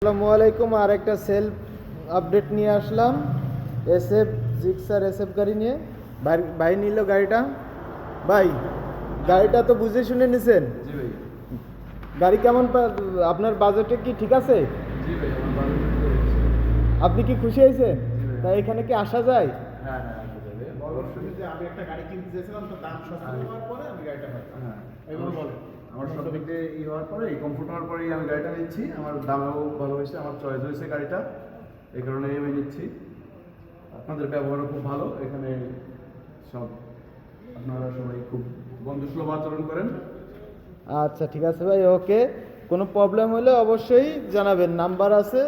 আসসালামু আলাইকুম। আর একটা সেলফ আপডেট নিয়ে আসলাম এসএফ জিক্সার এসএফ গাড়ি নিয়ে। ভাই ভাই নিল গাড়িটা। ভাই গাড়িটা তো বুঝে শুনে নিছেন? জি ভাই। গাড়ি কেমন আপনার বাজেটে কি ঠিক আছে? জি ভাই, আমার বাজেট ঠিক আছে। আপনি কি খুশি হয়েছেন? জি ভাই। তাই এখানে কি আসা যায়? হ্যাঁ হ্যাঁ, আসা যাবে। অবশ্যই যে আমি একটা গাড়ি কিনতে চেয়েছিলাম, তো দাম সস্তা হওয়ার পরে আমি গাড়িটা পাই। হ্যাঁ, এবার বলো। আমার সব দিক দিয়ে হওয়ার পরে কমফোর্ট হওয়ার পরেই আমি গাড়িটা নিচ্ছি। আমার দামেও ভালো হয়েছে, আমার চয়েস হয়েছে গাড়িটা, এই কারণেই আমি নিচ্ছি। আপনাদের ব্যবহারও খুব ভালো এখানে, সব আপনারা সবাই খুব বন্ধুসুলভ আচরণ করেন। আচ্ছা ঠিক আছে ভাই, ওকে। কোনো প্রবলেম হলে অবশ্যই জানাবেন, নাম্বার আছে।